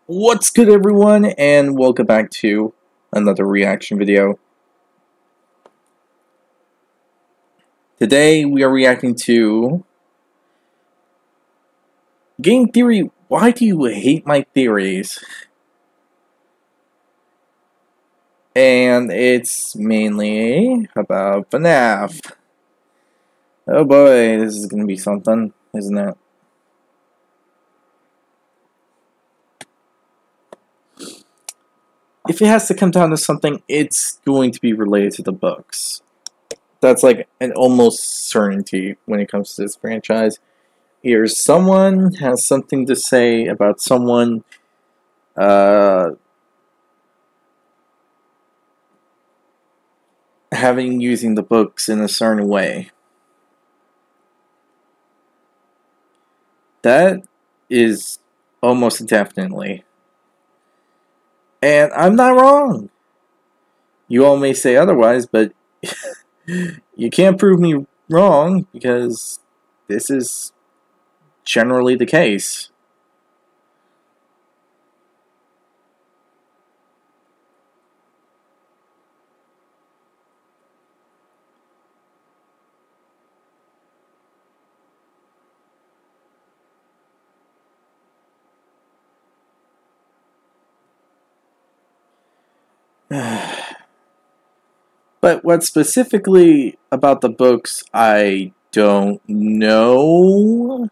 What's good, everyone, and welcome back to another reaction video. Today we are reacting to Game Theory. Why do you hate my theories? And it's mainly about FNAF. Oh boy, this is gonna be something, isn't it? If it has to come down to something, it's going to be related to the books. That's like an almost certainty when it comes to this franchise. Either someone has something to say about someone using the books in a certain way. That is almost definitely. And I'm not wrong. You all may say otherwise, but you can't prove me wrong because this is generally the case. But what specifically about the books, I don't know.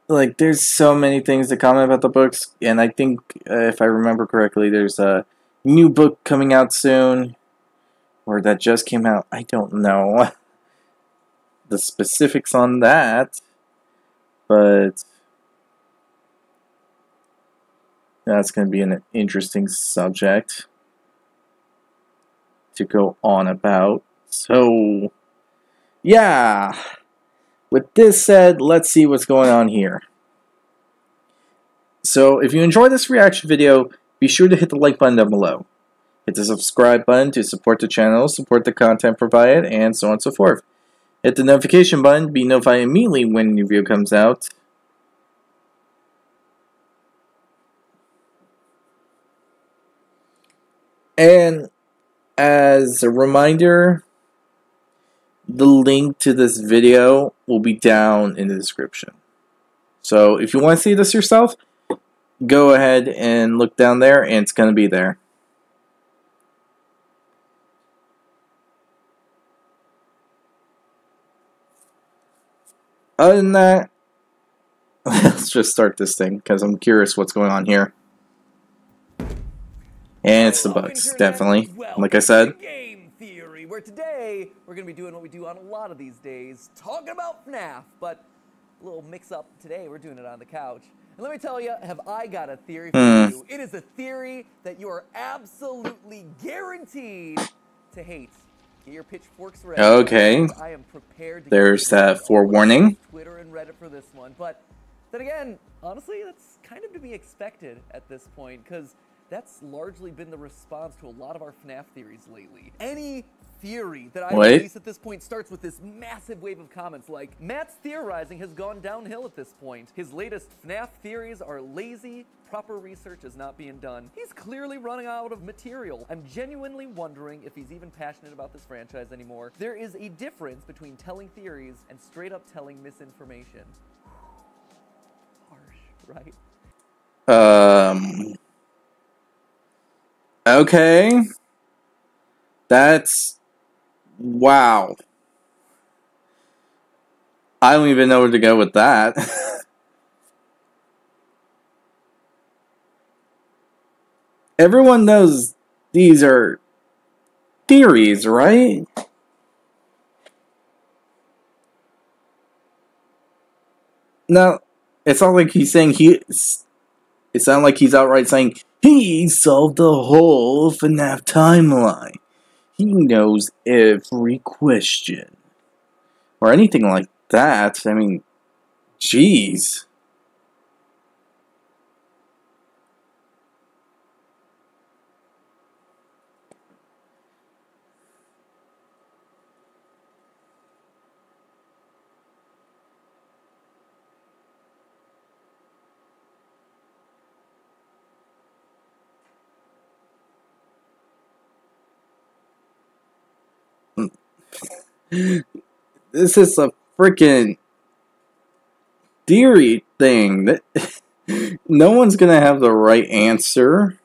Like, there's so many things to comment about the books, and I think, if I remember correctly, there's a new book coming out soon, or that just came out. I don't know the specifics on that, but that's going to be an interesting subject to go on about. So, yeah. With this said, let's see what's going on here. So, if you enjoyed this reaction video, be sure to hit the like button down below. Hit the subscribe button to support the channel, support the content provided, and so on and so forth. Hit the notification button to be notified immediately when a new video comes out. And as a reminder, the link to this video will be down in the description. So if you want to see this yourself, go ahead and look down there, and it's going to be there. Other than that, let's just start this thing, because I'm curious what's going on here. And it's the bugs, definitely. Like I said. Game Theory, where today we're going to be doing what we do on a lot of these days, talking about FNAF, but a little mix-up today. We're doing it on the couch. And let me tell you, have I got a theory for you. It is a theory that you are absolutely guaranteed to hate. Get your pitchforks ready. Okay. I am prepared to There's that forewarning. Twitter and Reddit for this one, but then again, honestly, that's kind of to be expected at this point, because that's largely been the response to a lot of our FNAF theories lately. Any theory that I release at this point starts with this massive wave of comments like, Matt's theorizing has gone downhill at this point. His latest FNAF theories are lazy, proper research is not being done. He's clearly running out of material. I'm genuinely wondering if he's even passionate about this franchise anymore. There is a difference between telling theories and straight up telling misinformation. Harsh, right? Okay. That's... wow. I don't even know where to go with that. Everyone knows these are theories, right? Now, it's not like he's saying it sounds like he's outright saying he solved the whole FNAF timeline. He knows every question. Or anything like that. I mean, jeez. This is a freaking theory thing. That no one's gonna have the right answer.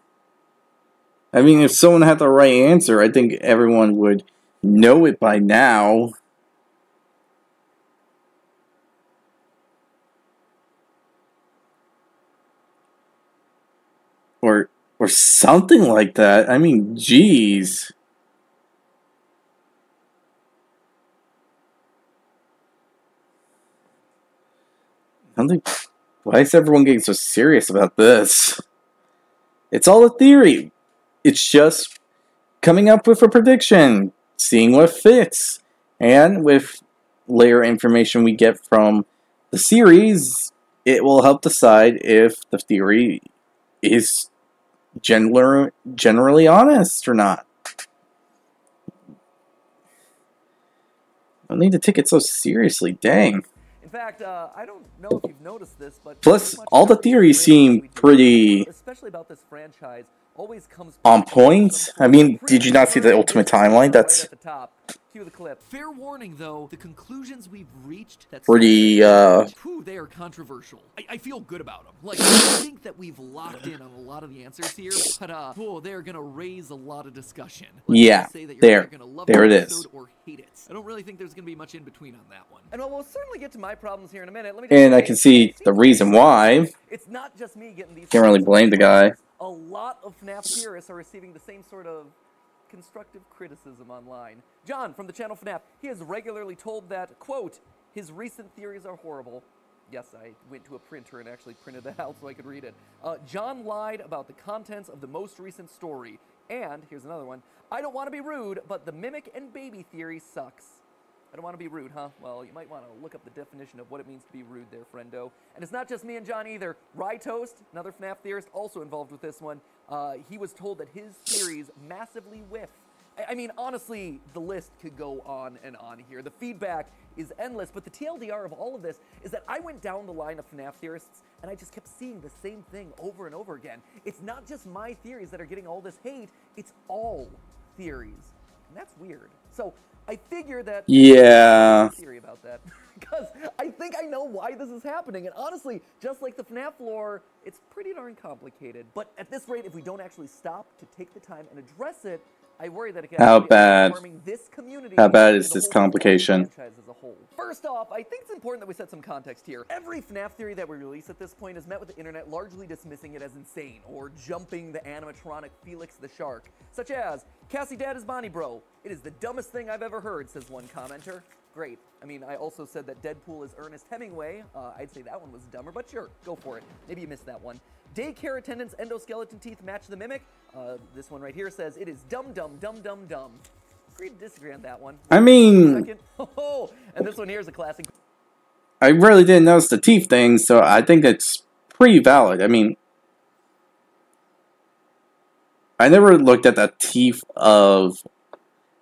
I mean, if someone had the right answer, I think everyone would know it by now. Or something like that. I mean, jeez. Why is everyone getting so serious about this? It's all a theory. It's just coming up with a prediction, seeing what fits. And with later information we get from the series, it will help decide if the theory is generally honest or not. I don't need to take it so seriously, dang. In fact, I don't know if you've noticed this, but plus, all the theories seem pretty, especially about this franchise, always comes on point. I mean, did you not see the Ultimate Timeline? That's right at the top. Cue the clip. Fair warning, though, the conclusions we've reached, that's pretty, they are controversial. I feel good about them. Like, I think that we've locked in on a lot of the answers here, but, they're gonna raise a lot of discussion. Yeah, there it is. Or hate it. I don't really think there's gonna be much in between on that one. And we'll certainly get to my problems here in a minute. Let me just and I can see the reason why. It's not just me getting these. Can't really blame the guy. A lot of FNAF theorists are receiving the same sort of constructive criticism online. John from the channel FNAF, he has regularly told that, quote, his recent theories are horrible. Yes, I went to a printer and actually printed that out so I could read it. John lied about the contents of the most recent story. And, here's another one, I don't want to be rude, but the mimic and baby theory sucks. I don't want to be rude, huh? Well, you might want to look up the definition of what it means to be rude there, friendo. And it's not just me and John either. Rye Toast, another FNAF theorist, also involved with this one. He was told that his theories massively whiff. I mean, honestly, the list could go on and on here. The feedback is endless, but the TLDR of all of this is that I went down the line of FNAF theorists and I just kept seeing the same thing over and over again. It's not just my theories that are getting all this hate, it's all theories. And that's weird. So I figure that theory about that because I think I know why this is happening. And honestly, just like the FNAF lore, it's pretty darn complicated. But at this rate, if we don't actually stop to take the time and address it, I worry that it can harming this community. How bad is this complication? As a whole. First off, I think it's important that we set some context here. Every FNAF theory that we release at this point is met with the internet largely dismissing it as insane or jumping the animatronic Felix the Shark, such as Cassie dad is Bonnie bro. It is the dumbest thing I've ever heard, says one commenter. Great. I mean, I also said that Deadpool is Ernest Hemingway. I'd say that one was dumber, but sure, go for it. Maybe you missed that one. Daycare attendants' endoskeleton teeth match the mimic. This one right here says it is dumb, dumb, dumb, dumb, dumb. Agree to disagree on that one. I mean, oh, and this one here is a classic. I really didn't notice the teeth thing, so I think it's pretty valid. I mean, I never looked at the teeth of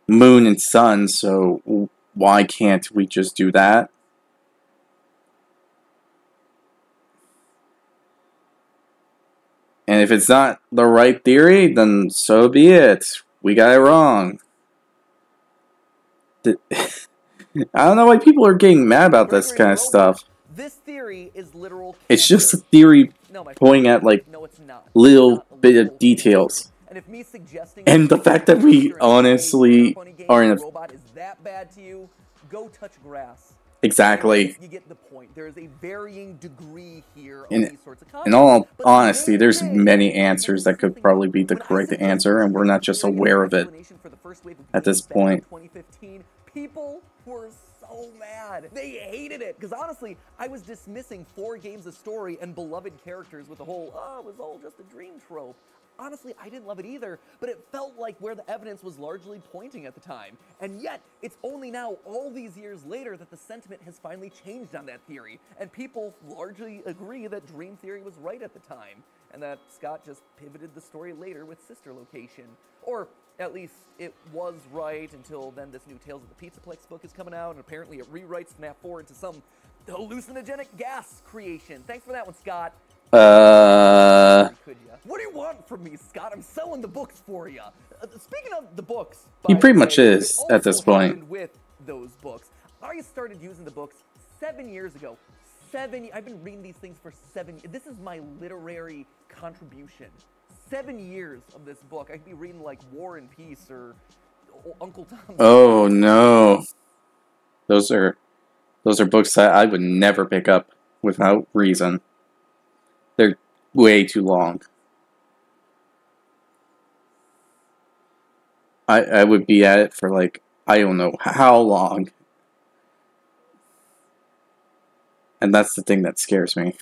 Moon and Sun, so why can't we just do that? And if it's not the right theory, then so be it. We got it wrong. I don't know why people are getting mad about this kind of stuff. This theory is literal. It's just a theory pointing at like little bit of details. And the fact that we honestly are in a robot is that bad to you, go touch grass. Exactly. You get the point. There is a varying degree here of these sorts of concepts. In all honesty, there's many answers that could probably be the correct answer, and we're not just aware of it at this point. 2015, people were so mad. They hated it. Because honestly, I was dismissing 4 games of story and beloved characters with the whole, oh, it was all just a dream trope. Honestly, I didn't love it either, but it felt like where the evidence was largely pointing at the time. And yet, it's only now, all these years later, that the sentiment has finally changed on that theory. And people largely agree that Dream Theory was right at the time, and that Scott just pivoted the story later with Sister Location. Or, at least, it was right until then this new Tales of the Pizzaplex book is coming out, and apparently it rewrites FNAF 4 into some hallucinogenic gas creation. Thanks for that one, Scott. What do you want from me, Scott? I'm selling the books for you. Speaking of the books, he pretty much is at this point. With those books. I started using the books 7 years ago. I've been reading these things for 7 years. This is my literary contribution. 7 years of this book. I could be reading like War and Peace or Uncle Tom's. Oh no. Those are books that I would never pick up without reason. They're way too long. I would be at it for like, I don't know how long. And that's the thing that scares me.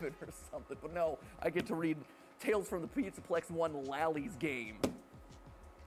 Or something, but no, I get to read Tales from the Pizzaplex 1 Lally's game.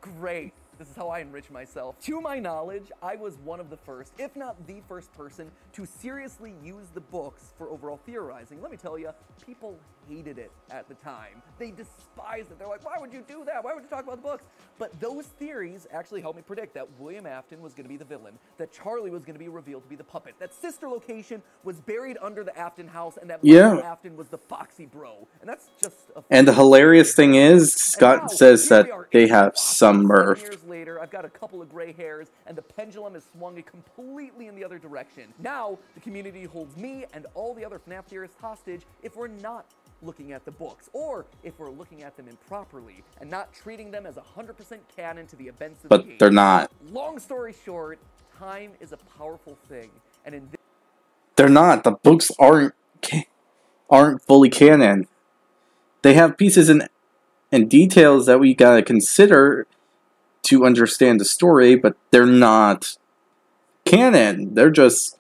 Great. This is how I enrich myself. To my knowledge, I was one of the first, if not the first person, to seriously use the books for overall theorizing. Let me tell you, people hated it at the time. They despised it. They're like, why would you do that? Why would you talk about the books? But those theories actually helped me predict that William Afton was going to be the villain, that Charlie was going to be revealed to be the puppet, that Sister Location was buried under the Afton house, and that Michael Afton was the Foxy Bro. And that's just a... And the hilarious thing is, Scott says that they have some mirth. 7 years later, I've got a couple of gray hairs, and the pendulum has swung completely in the other direction. Now, the community holds me and all the other FNAF theorists hostage if we're not looking at the books, or if we're looking at them improperly, and not treating them as 100% canon to the events of the game. But they're not. Long story short, time is a powerful thing, and in this... They're not. The books aren't fully canon. They have pieces and details that we gotta consider to understand the story, but they're not canon. They're just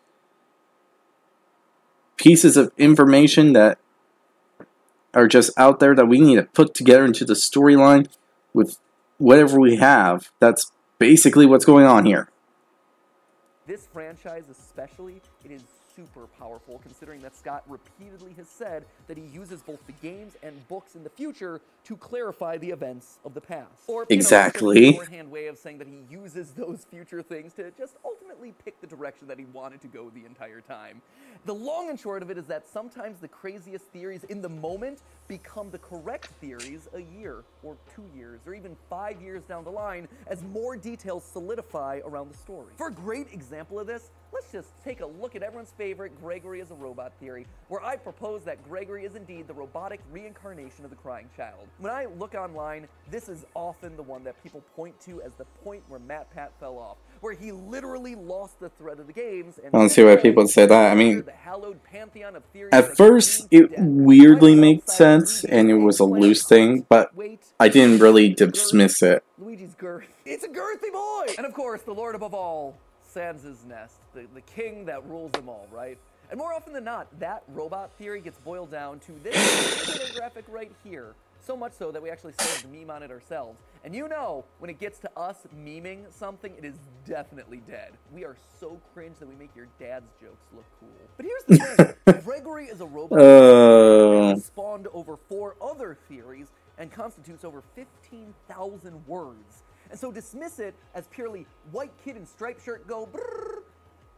pieces of information that are just out there that we need to put together into the storyline with whatever we have. That's basically what's going on here. This franchise especially, it is super powerful, considering that Scott repeatedly has said that he uses both the games and books in the future to clarify the events of the past. Or, exactly. A shorthand way of saying that he uses those future things to just ultimately pick the direction that he wanted to go the entire time. The long and short of it is that sometimes the craziest theories in the moment become the correct theories a year, or 2 years, or even 5 years down the line as more details solidify around the story. For a great example of this, let's just take a look at everyone's favorite Gregory as a robot theory, where I propose that Gregory is indeed the robotic reincarnation of the crying child. When I look online, this is often the one that people point to as the point where MatPat fell off, where he literally lost the thread of the games. And I don't see why people say that. I mean, the hallowed pantheon of theories at first it weirdly made sense, and it was a loose thing, but I didn't really dismiss it. Luigi's girth. It's a girthy boy! And of course, the Lord above all, Sans' nest, the king that rules them all, right? And more often than not, that robot theory gets boiled down to this particular graphic right here. So much so that we actually started to meme on it ourselves. And you know, when it gets to us memeing something, it is definitely dead. We are so cringe that we make your dad's jokes look cool. But here's the thing. Gregory is a robot that spawned over 4 other theories and constitutes over 15,000 words. And so dismiss it as purely white kid in striped shirt go brrr.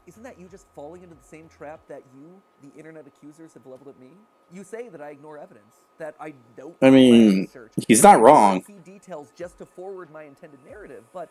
Isn't that you just falling into the same trap that you, the internet accusers, have leveled at me? You say that I ignore evidence, that I don't. I mean, he's not wrong. I see details just to forward my intended narrative, but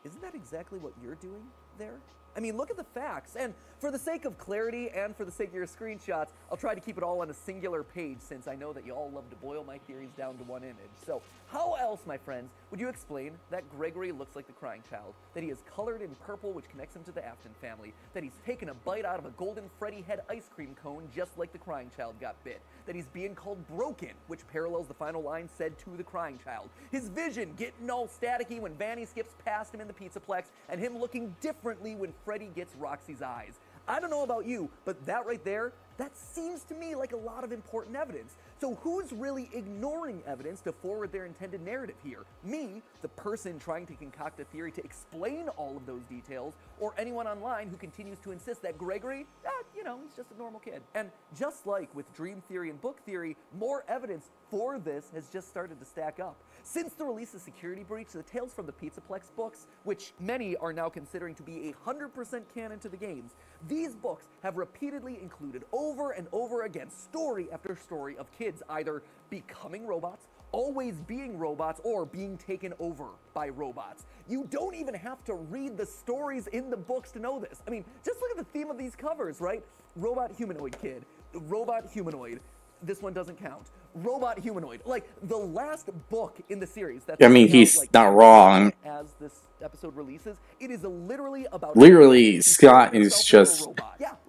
isn't that exactly what you're doing there? I mean, look at the facts, and for the sake of clarity and for the sake of your screenshots, I'll try to keep it all on a singular page since I know that you all love to boil my theories down to one image. So, how else, my friends, would you explain that Gregory looks like the crying child, that he is colored in purple which connects him to the Afton family, that he's taken a bite out of a golden Freddy head ice cream cone just like the crying child got bit, that he's being called broken, which parallels the final line said to the crying child, his vision getting all staticky when Vanny skips past him in the Pizzaplex, and him looking differently when Freddy gets Roxy's eyes. I don't know about you, but that right there, that seems to me like a lot of important evidence. So who's really ignoring evidence to forward their intended narrative here? Me, the person trying to concoct a theory to explain all of those details, or anyone online who continues to insist that Gregory, he's just a normal kid. And just like with dream theory and book theory, more evidence for this has just started to stack up. Since the release of Security Breach, the Tales from the Pizzaplex books, which many are now considering to be 100% canon to the games, these books have repeatedly included over and over again story after story of kids either becoming robots, always being robots or being taken over by robots. You don't even have to read the stories in the books to know this. I mean, just look at the theme of these covers, right? Robot humanoid kid, robot humanoid. This one doesn't count. Robot humanoid. Like, the last book in the series that's I mean, coming out, he's like, not wrong. as this episode releases, it is literally about Literally, Scott is just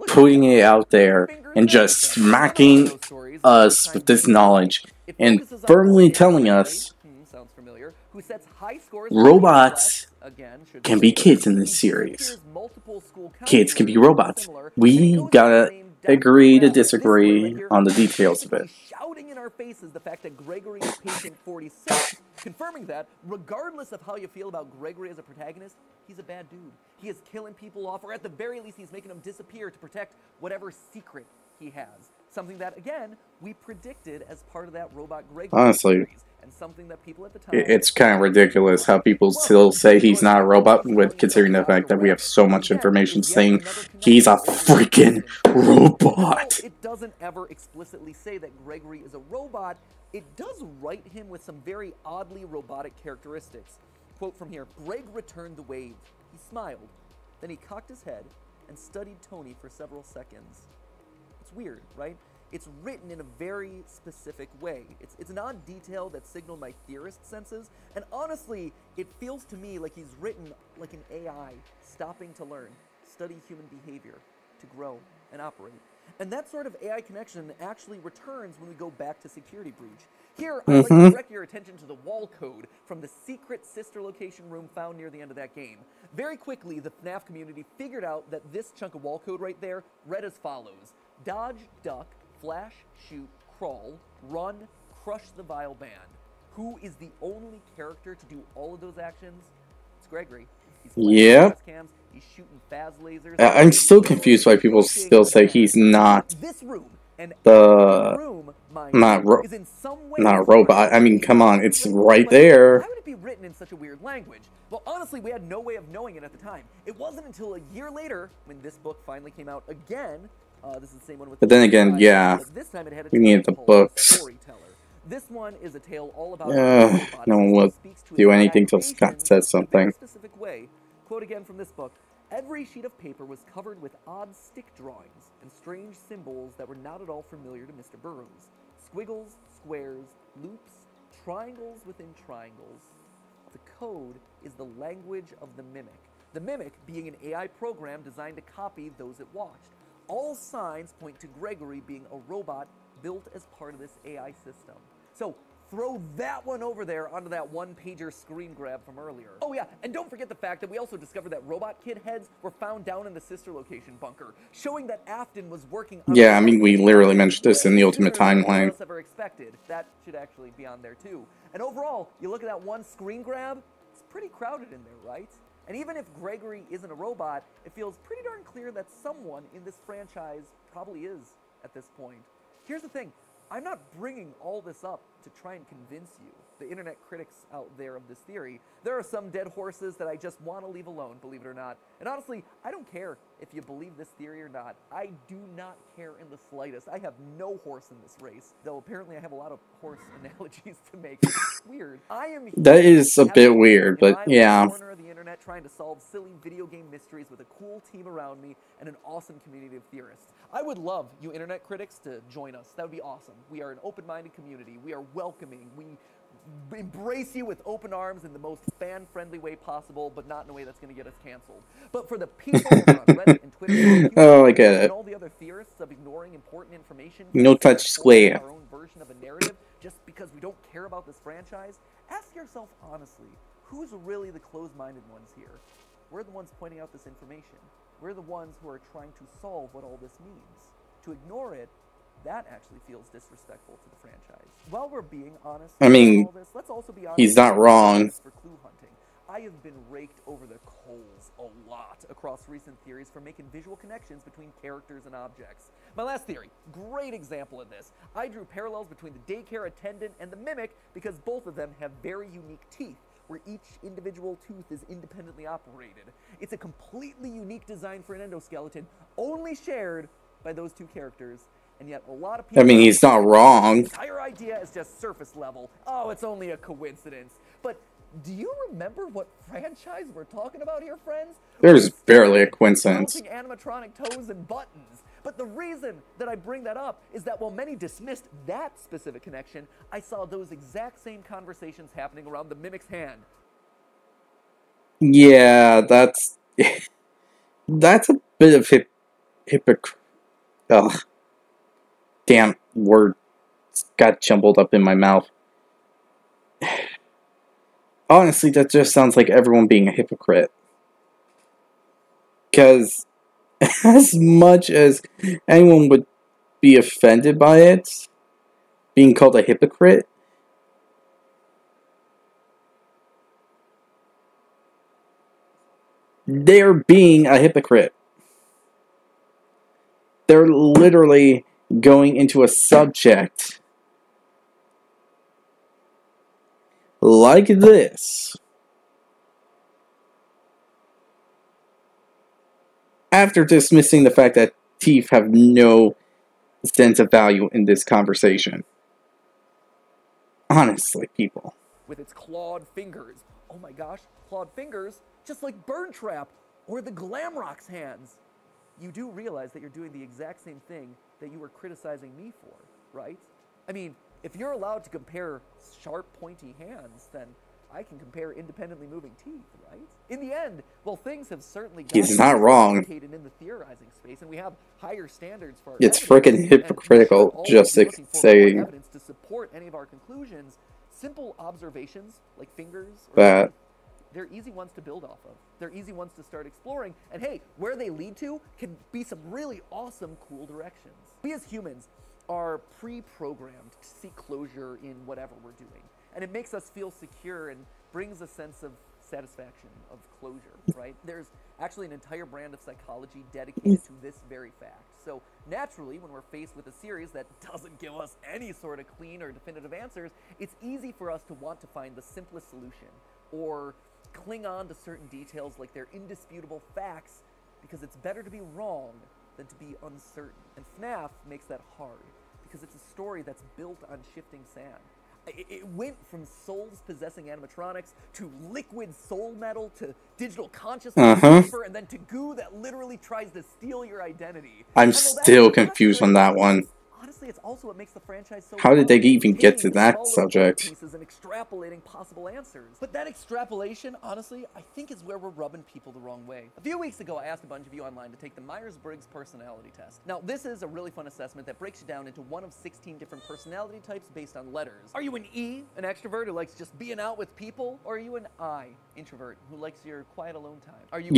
putting it out there and just smacking us with this knowledge and firmly telling us sounds familiar, who sets high scores robots can be kids in this series. Kids can be robots. We gotta agree to disagree on the details of it. Shouting in our faces the fact that Gregory is patient 46, confirming that, regardless of how you feel about Gregory as a protagonist, he's a bad dude. He is killing people off, or at the very least, he's making them disappear to protect whatever secret he has. Something that, again, we predicted as part of that Robot Gregory Honestly, series, and something that people at the time... it's kind of ridiculous how people still say he's not a robot, with considering the fact that we have so much information saying he's a freaking robot. It doesn't ever explicitly say that Gregory is a robot. It does write him with some very oddly robotic characteristics. Quote from here, Greg returned the wave. He smiled. Then he cocked his head and studied Tony for several seconds. It's weird, right? It's written in a very specific way. It's an odd detail that signaled my theorist senses, and honestly, it feels to me like he's written like an AI, stopping to learn, study human behavior, to grow and operate. And that sort of AI connection actually returns when we go back to Security Breach. Here, I'd like to direct your attention to the wall code from the secret sister location room found near the end of that game. Very quickly, the FNAF community figured out that this chunk of wall code right there read as follows. Dodge, duck, flash, shoot, crawl, run, crush the vile band. Who is the only character to do all of those actions? It's Gregory. Yeah. He's shooting phas lasers. I'm still confused why people still say he's not not a robot. I mean, come on, it's right there. Why would it be written in such a weird language? Well, honestly, we had no way of knowing it at the time. It wasn't until a year later, when this book finally came out again. This is the same one with. But then again, yeah, this time it had a we need the books. This one is a tale all about no one will do anything till Scott says something. Specific way. Quote again from this book. Every sheet of paper was covered with odd stick drawings and strange symbols that were not at all familiar to Mr. Burroughs. Squiggles, squares, loops, triangles within triangles. The code is the language of the Mimic. The Mimic being an AI program designed to copy those it watched. All signs point to Gregory being a robot built as part of this AI system. So, throw that one over there onto that one-pager screen grab from earlier. Oh yeah, and don't forget the fact that we also discovered that Robot Kid heads were found down in the sister location bunker, showing that Afton was working on... Yeah, I mean, we literally mentioned this in the Ultimate Timeline. Ever expected. That should actually be on there too. And overall, you look at that one screen grab, it's pretty crowded in there, right? And even if Gregory isn't a robot, it feels pretty darn clear that someone in this franchise probably is at this point. Here's the thing. I'm not bringing all this up to try and convince you, the internet critics out there, of this theory. There are some dead horses that I just want to leave alone, believe it or not. And honestly, I don't care if you believe this theory or not. I do not care in the slightest. I have no horse in this race, though apparently I have a lot of horse analogies to make. It's weird. That is a bit weird, but yeah. Corner of the internet trying to solve silly video game mysteries with a cool team around me and an awesome community of theorists. I would love you internet critics to join us. That would be awesome. We are an open-minded community. We are welcoming. We embrace you with open arms in the most fan-friendly way possible, but not in a way that's going to get us canceled. But for the people on Reddit and Twitter, oh, I get it. And all the other theorists of ignoring important information, no touch square. Our own version of a narrative just because we don't care about this franchise. Ask yourself honestly, who's really the closed-minded ones here? We're the ones pointing out this information. We're the ones who are trying to solve what all this means. To ignore it, that actually feels disrespectful to the franchise. While we're being honest, I mean, let's also be honest, he's not wrong. For clue hunting, I have been raked over the coals a lot across recent theories for making visual connections between characters and objects. My last theory, great example of this. I drew parallels between the daycare attendant and the Mimic because both of them have very unique teeth, where each individual tooth is independently operated. It's a completely unique design for an endoskeleton, only shared by those two characters. And yet a lot of I people... mean, he's not wrong. The entire idea is just surface level. Oh, it's only a coincidence. But do you remember what franchise we're talking about here, friends? There's barely a coincidence. Animatronic toes and buttons. But the reason that I bring that up is that while many dismissed that specific connection, I saw those exact same conversations happening around the mimic's hand. Yeah, that's a bit of hypocrite. Ugh. Damn, word got jumbled up in my mouth. Honestly, that just sounds like everyone being a hypocrite. Because as much as anyone would be offended by it, being called a hypocrite, they're being a hypocrite. They're literally going into a subject like this after dismissing the fact that teeth have no sense of value in this conversation. Honestly, people. With its clawed fingers. Oh my gosh, clawed fingers, just like Bird Trap or the Glamrock's hands. You do realize that you're doing the exact same thing that you were criticizing me for, right? I mean, if you're allowed to compare sharp, pointy hands, then I can compare independently moving teeth, right? In the end, well, things have certainly He's not wrong. in the theorizing space, and we have higher standards for our It's evidence, freaking hypocritical just to say evidence to support any of our conclusions. Simple observations like fingers or that. They're easy ones to build off of. They're easy ones to start exploring. And hey, where they lead to can be some really awesome, cool directions. We as humans are pre-programmed to seek closure in whatever we're doing. And it makes us feel secure and brings a sense of satisfaction, of closure, right? There's actually an entire brand of psychology dedicated to this very fact. So naturally, when we're faced with a series that doesn't give us any sort of clean or definitive answers, it's easy for us to want to find the simplest solution or cling on to certain details like they're indisputable facts because it's better to be wrong than to be uncertain. And FNAF makes that hard because it's a story that's built on shifting sand. It went from souls possessing animatronics to liquid soul metal to digital consciousness and then to goo that literally tries to steal your identity. I'm still confused on that one. Honestly, it's also what makes the franchise so How did they even get to that subject? Pieces and extrapolating possible answers. But that extrapolation, honestly, I think is where we're rubbing people the wrong way. A few weeks ago, I asked a bunch of you online to take the Myers-Briggs personality test. Now, this is a really fun assessment that breaks you down into one of 16 different personality types based on letters. Are you an E, an extrovert who likes just being out with people? Or are you an I, introvert, who likes your quiet alone time? Are you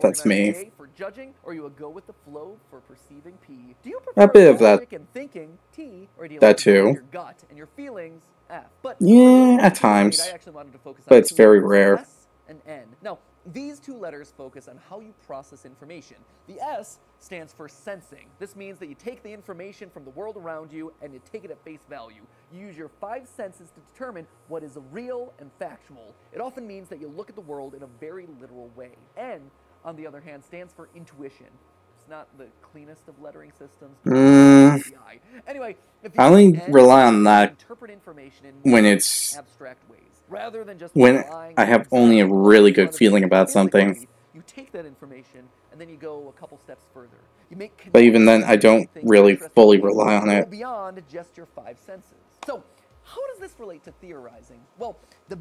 that's me. A for judging, or are you a go with the flow for perceiving P? Do you prefer a bit of that? And thinking T, or do you that like too. Your gut and your feelings F? But yeah, at times. I actually wanted to focus on but it's very rare. S and N. Now, these two letters focus on how you process information. The S stands for sensing. This means that you take the information from the world around you and you take it at face value. You use your 5 senses to determine what is real and factual. It often means that you look at the world in a very literal way. N, on the other hand, stands for intuition. Not the cleanest of lettering systems. Anyway, if you I only rely on that interpret information in when it's abstract ways, rather than just when I have only a really good feeling about something. You take that information and then you go a couple steps further. You make but even then, I don't really fully rely on it. Beyond just your 5 senses. So, how does this relate to theorizing? Well, the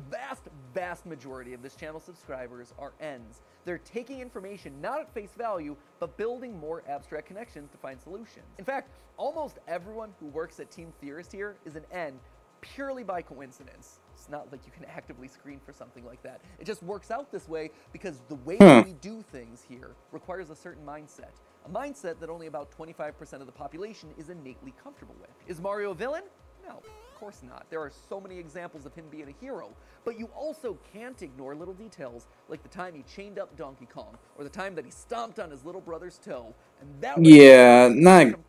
vast majority of this channel's subscribers are N's. They're taking information not at face value, but building more abstract connections to find solutions. In fact, almost everyone who works at Team Theorist here is an N purely by coincidence. It's not like you can actively screen for something like that. It just works out this way because the way we do things here requires a certain mindset. A mindset that only about 25% of the population is innately comfortable with. Is Mario a villain? No. Of course not. There are so many examples of him being a hero, but you also can't ignore little details like the time he chained up Donkey Kong or the time that he stomped on his little brother's toe. And that not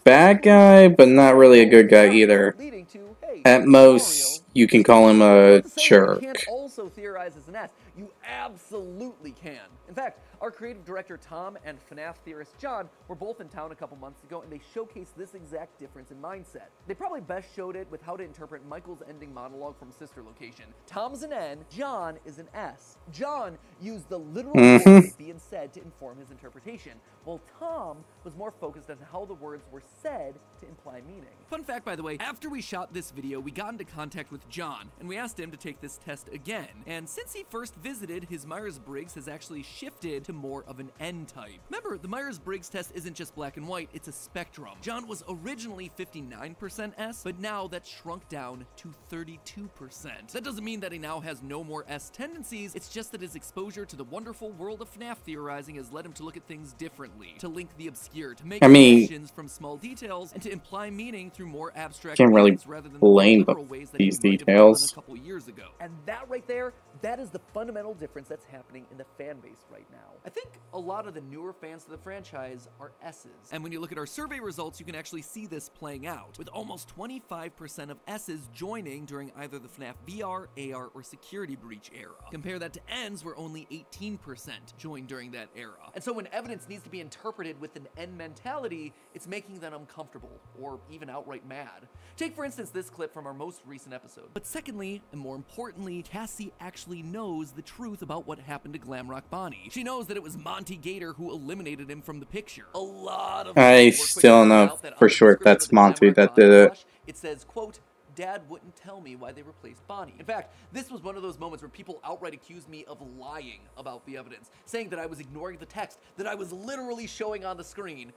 bad guy, but not really a good guy either. To, hey, at most, you can call him a jerk. You can't also theorize as an S. You absolutely can. In fact, Our creative director Tom and FNAF theorist John were both in town a couple months ago, and they showcased this exact difference in mindset. They probably best showed it with how to interpret Michael's ending monologue from Sister Location. Tom's an N, John is an S. John used the literal words being said to inform his interpretation, while Tom was more focused on how the words were said to imply meaning. Fun fact, by the way, after we shot this video, we got into contact with John, and we asked him to take this test again. And since he first visited, his Myers-Briggs has actually shifted to more of an N type. Remember, the Myers-Briggs test isn't just black and white, it's a spectrum. John was originally 59% S, but now that's shrunk down to 32%. That doesn't mean that he now has no more S tendencies, it's just that his exposure to the wonderful world of FNAF theorizing has led him to look at things differently, to link the obscure, to make connections from small details, and to imply meaning through more abstract ways rather than the literal ways that these details a couple years ago. And that right there, that is the fundamental difference that's happening in the fan base right now. I think a lot of the newer fans of the franchise are S's. And when you look at our survey results, you can actually see this playing out, with almost 25% of S's joining during either the FNAF VR, AR, or Security Breach era. Compare that to N's, where only 18% joined during that era. And so when evidence needs to be interpreted with an N mentality, it's making them uncomfortable, or even outright mad. Take for instance this clip from our most recent episode. But secondly, and more importantly, Cassie actually knows the truth about what happened to Glamrock Bonnie. She knows that it was Monty Gator who eliminated him from the picture. A lot of I still don't know for sure if that's Monty that did it. It says, quote, "Dad wouldn't tell me why they replaced Bonnie." In fact, this was one of those moments where people outright accused me of lying about the evidence, saying that I was ignoring the text that I was literally showing on the screen.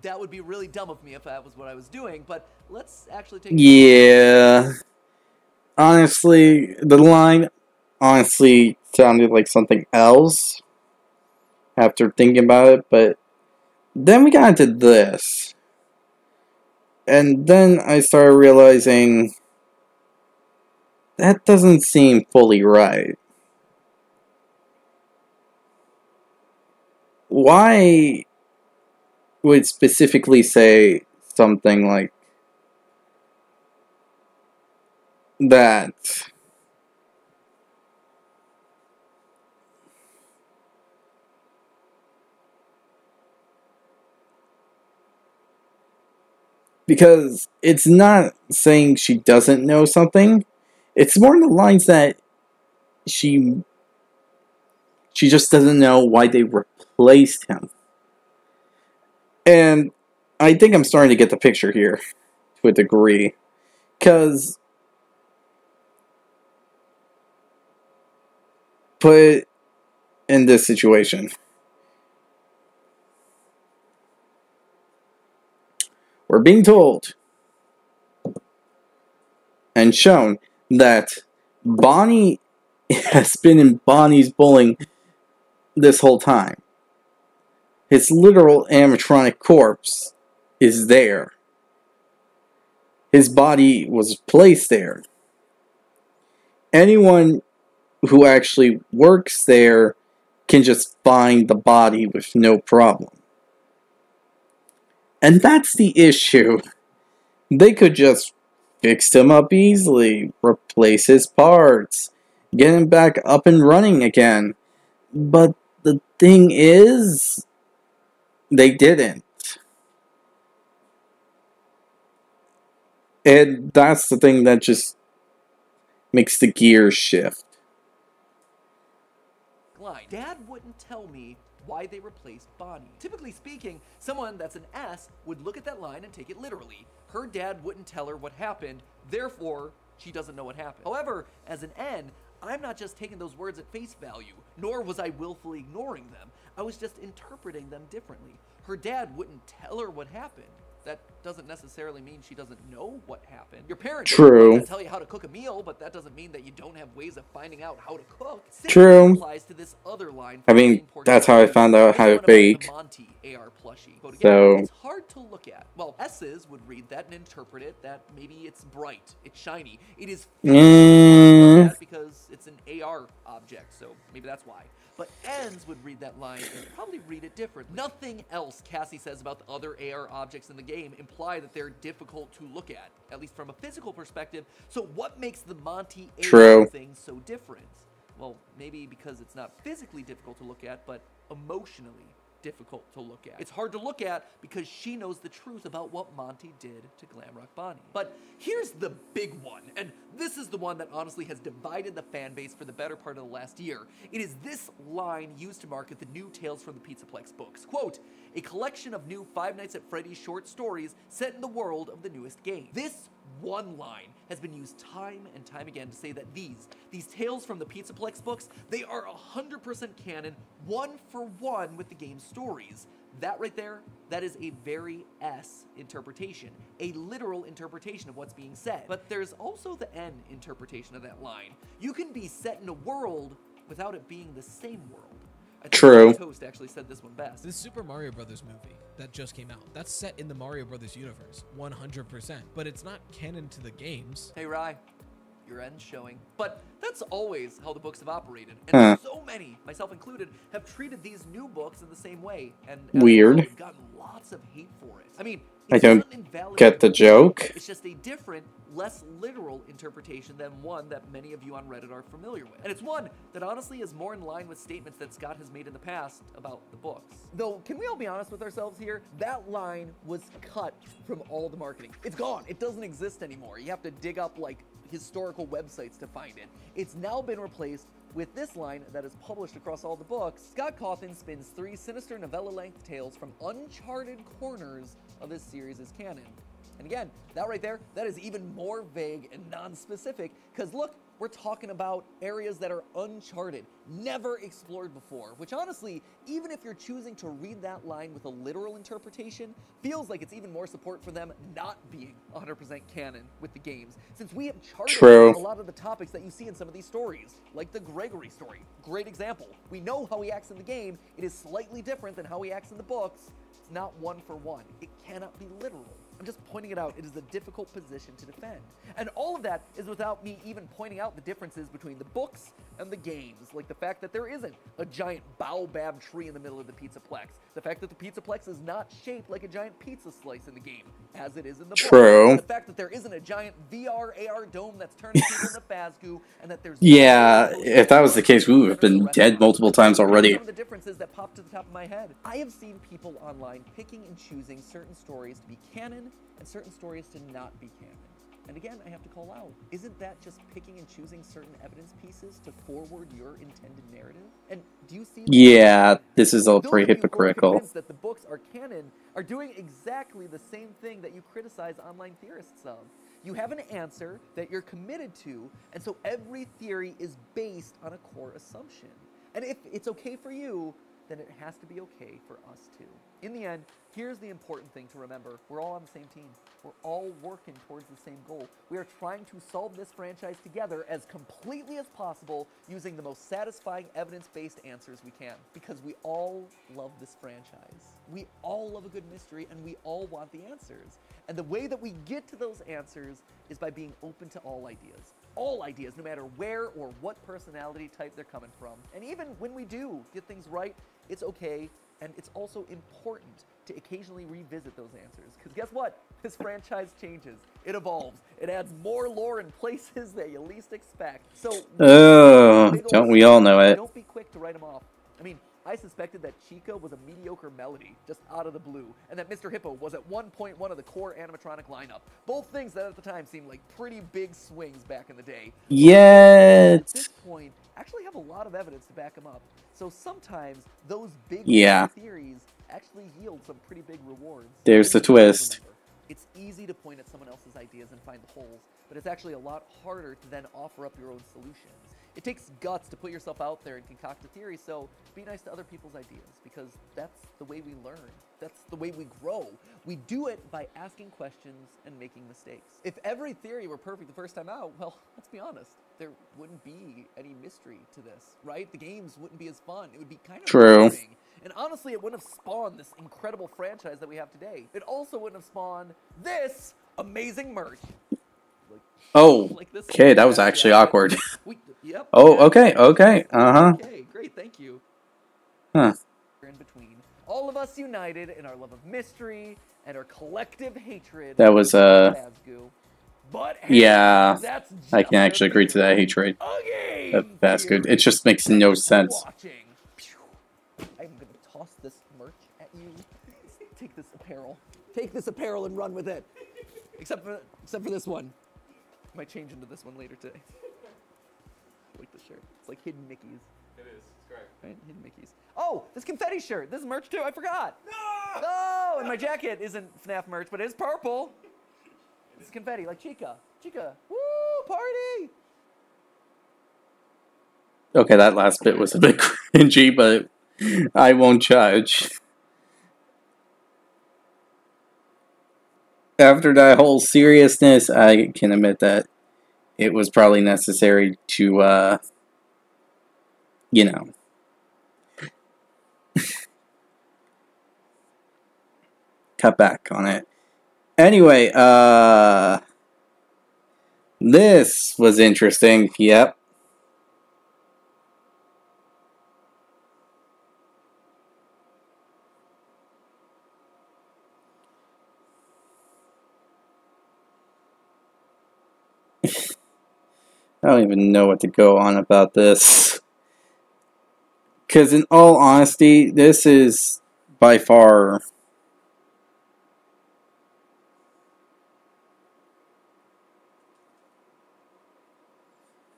That would be really dumb of me if that was what I was doing, but let's actually take honestly, the line honestly sounded like something else after thinking about it, but then we got into this. And then I started realizing that doesn't seem fully right. Why would specifically say something like that? Because it's not saying she doesn't know something. It's more in the lines that she just doesn't know why they replaced him. And I think I'm starting to get the picture here to a degree. Because put in this situation. We're being told and shown that Bonnie has been in Bonnie's bowling this whole time. His literal animatronic corpse is there. His body was placed there. Anyone who actually works there can just find the body with no problem. And that's the issue. They could just fix him up easily, replace his parts, get him back up and running again. But the thing is, they didn't. And that's the thing that just makes the gears shift. Dad wouldn't tell me why they replaced Bonnie. Typically speaking, someone that's an S would look at that line and take it literally. Her dad wouldn't tell her what happened, therefore, she doesn't know what happened. However, as an N, I'm not just taking those words at face value, nor was I willfully ignoring them. I was just interpreting them differently. Her dad wouldn't tell her what happened. That doesn't necessarily mean she doesn't know what happened. Your parents can tell you how to cook a meal, but that doesn't mean that you don't have ways of finding out how to cook. True. Applies to this other line. I mean, that's how I found out how to bake. Monty AR plushie. But again, So it's hard to look at. Well, S's would read that and interpret it that maybe it's bright, it's shiny, it is because it's an AR object, so maybe that's why. But N's would read that line and probably read it differently. Nothing else Cassie says about the other AR objects in the game imply that they're difficult to look at least from a physical perspective. So what makes the Monty AR thing so different? Well, maybe because it's not physically difficult to look at, but emotionally difficult to look at. It's hard to look at because she knows the truth about what Monty did to Glamrock Bonnie. But here's the big one, and this is the one that honestly has divided the fan base for the better part of the last year. It is this line used to market the new Tales from the Pizzaplex books. Quote, a collection of new Five Nights at Freddy's short stories set in the world of the newest game. This one line has been used time and time again to say that these Tales from the Pizzaplex books, they are 100% canon, one for one with the game's stories. That right there, that is a very S interpretation, a literal interpretation of what's being said. But there's also the N interpretation of that line. You can be set in a world without it being the same world. I think True. Toast actually said this one best. This Super Mario Brothers movie that just came out, that's set in the Mario Brothers universe, 100%. But it's not canon to the games. Hey, Rye, your end's showing. But that's always how the books have operated. And so many, myself included, have treated these new books in the same way. And Weird. We've gotten lots of hate for it. I mean, I it's don't not invalid get the joke. It's just a different, less literal interpretation than one that many of you on Reddit are familiar with. And it's one that honestly is more in line with statements that Scott has made in the past about the books. Though, can we all be honest with ourselves here? That line was cut from all the marketing. It's gone. It doesn't exist anymore. You have to dig up like historical websites to find it. It's now been replaced with this line that is published across all the books. Scott Cawthon spins 3 sinister novella-length tales from uncharted corners of his series as canon. And again, that right there, that is even more vague and non-specific, because look, we're talking about areas that are uncharted, never explored before, which honestly, even if you're choosing to read that line with a literal interpretation, feels like it's even more support for them not being 100% canon with the games, since we have charted a lot of the topics that you see in some of these stories, like the Gregory story. Great example. We know how he acts in the game. It is slightly different than how he acts in the books. It's not one for one. It cannot be literal. I'm just pointing it out. It is a difficult position to defend. And all of that is without me even pointing out the differences between the books and the games, like the fact that there isn't a giant baobab tree in the middle of the Pizzaplex, the fact that the Pizzaplex is not shaped like a giant pizza slice in the game, as it is in the book, the fact that there isn't a giant VR AR dome that's turning people into Fazgoo, and that there's if that was the case, we would have been dead multiple times already. Some of the differences that pop to the top of my head. I have seen people online picking and choosing certain stories to be canon and certain stories to not be canon. And again, I have to call out, isn't that just picking and choosing certain evidence pieces to forward your intended narrative? And do you see? Yeah, this is all pretty hypocritical. Convinced that the books are canon are doing exactly the same thing that you criticize online theorists of. You have an answer that you're committed to, and so every theory is based on a core assumption. And if it's okay for you, then it has to be okay for us too. In the end, here's the important thing to remember. We're all on the same team. We're all working towards the same goal. We are trying to solve this franchise together as completely as possible using the most satisfying evidence-based answers we can, because we all love this franchise. We all love a good mystery, and we all want the answers. And the way that we get to those answers is by being open to all ideas. All ideas, no matter where or what personality type they're coming from. And even when we do get things right, it's okay, and it's also important to occasionally revisit those answers. Because guess what? This franchise changes. It evolves. It adds more lore in places that you least expect. So, don't we all know it? Don't be quick to write them off. I mean, I suspected that Chica was a mediocre melody, just out of the blue, and that Mr. Hippo was at one point one of the core animatronic lineup. Both things that at the time seemed like pretty big swings back in the day. At this point, actually have a lot of evidence to back them up. So sometimes those big theories actually yield some pretty big rewards. There's the twist. Remember, it's easy to point at someone else's ideas and find the holes, but it's actually a lot harder to then offer up your own solutions. It takes guts to put yourself out there and concoct a theory, so be nice to other people's ideas, because that's the way we learn. That's the way we grow. We do it by asking questions and making mistakes. If every theory were perfect the first time out, well, let's be honest, there wouldn't be any mystery to this, right? The games wouldn't be as fun. It would be kind of boring. And honestly, it wouldn't have spawned this incredible franchise that we have today. It also wouldn't have spawned this amazing merch. Okay, that was actually awkward. Yep. Okay. Okay, great, thank you. In between, all of us united in our love of mystery and our collective hatred. That was Fazgoo. But hey, yeah, that's I can actually agree to that hatred. That's good. It just makes no sense. I'm apparel. Take this apparel and run with it. Except for this one. I might change into this one later today. I like this shirt. It's like Hidden Mickeys. It is. It's great. Right? Hidden Mickeys. Oh, this confetti shirt. This is merch too. I forgot. No! And my jacket isn't FNAF merch, but it's purple. It's confetti, like Chica. Chica. Woo! Party! Okay, that last bit was a bit cringy, but I won't judge. After that whole seriousness, I can admit that it was probably necessary to, you know, cut back on it. Anyway, this was interesting. Yep. I don't even know what to go on about this. Because in all honesty, this is by far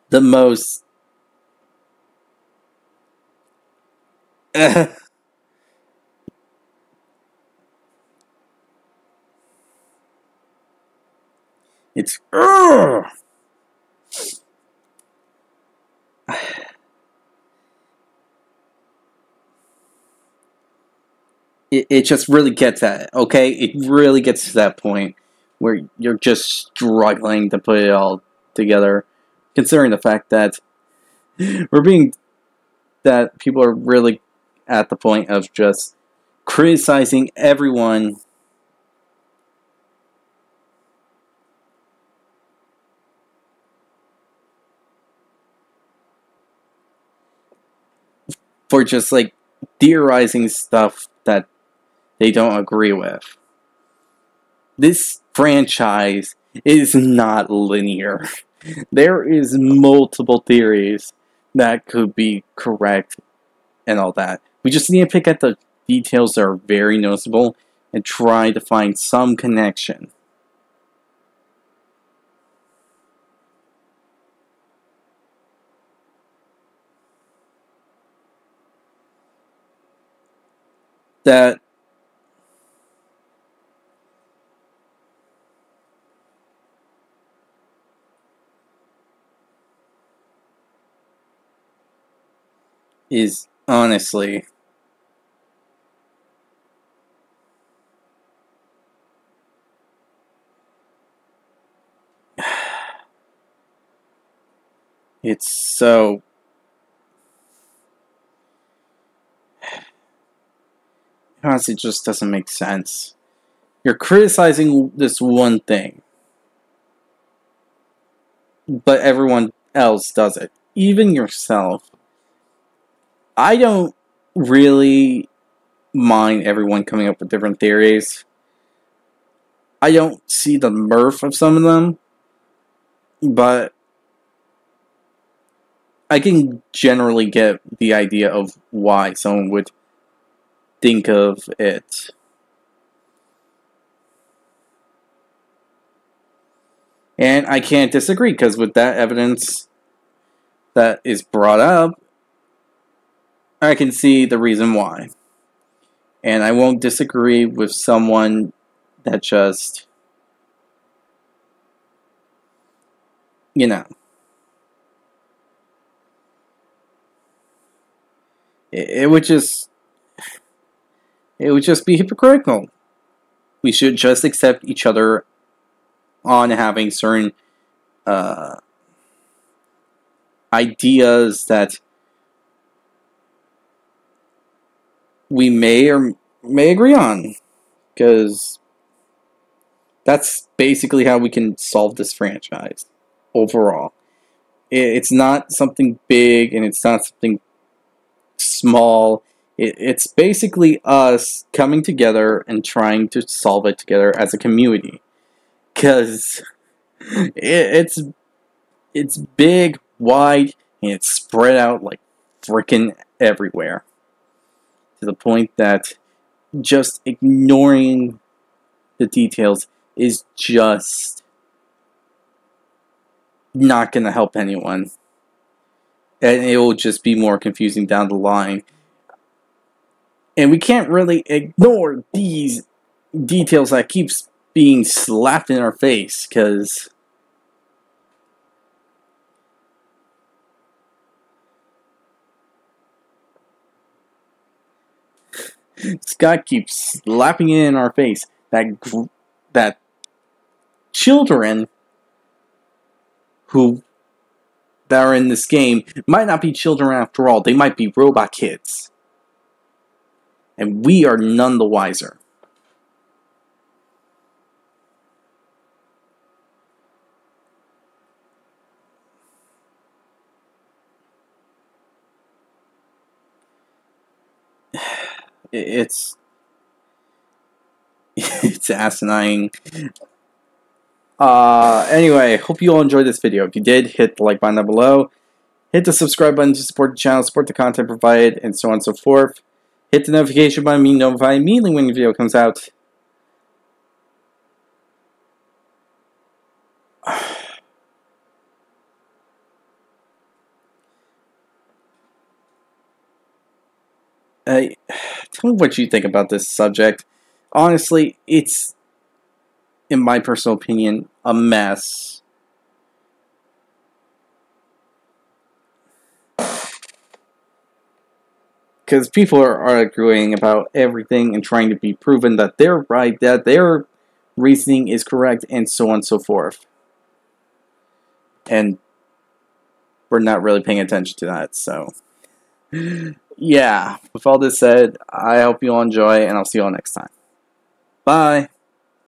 the most it's it just really gets at it, okay? It really gets to that point where you're just struggling to put it all together, considering the fact that people are really at the point of just criticizing everyone for just like theorizing stuff that they don't agree with. This franchise is not linear. There is multiple theories that could be correct and all that. We just need to pick at the details that are very noticeable and try to find some connection. That is honestly it's so honestly it just doesn't make sense. You're criticizing this one thing, but everyone else does it, even yourself. I don't really mind everyone coming up with different theories. I don't see the mirth of some of them, but I can generally get the idea of why someone would think of it. And I can't disagree, because with that evidence that is brought up, I can see the reason why. And I won't disagree with someone that just, you know, it would just be hypocritical. We should just accept each other on having certain ideas that we may or may agree on, because that's basically how we can solve this franchise overall. It's not something big and it's not something small. It's basically us coming together and trying to solve it together as a community, because it's big, wide, and it's spread out like frickin' everywhere. To the point that just ignoring the details is just not going to help anyone. And it will just be more confusing down the line. And we can't really ignore these details that keeps being slapped in our face, because Scott keeps slapping it in our face that children that are in this game might not be children after all. They might be robot kids. And we are none the wiser. It's asinine. Anyway, hope you all enjoyed this video. If you did, hit the like button down below. Hit the subscribe button to support the channel, support the content provided, and so on and so forth. Hit the notification button to be notified immediately when the video comes out. Tell me what you think about this subject. Honestly, it's, in my personal opinion, a mess. Because people are arguing about everything and trying to be proven that they're right, that their reasoning is correct, and so on and so forth. And we're not really paying attention to that, so yeah, with all this said, I hope you all enjoy, and I'll see you all next time. Bye!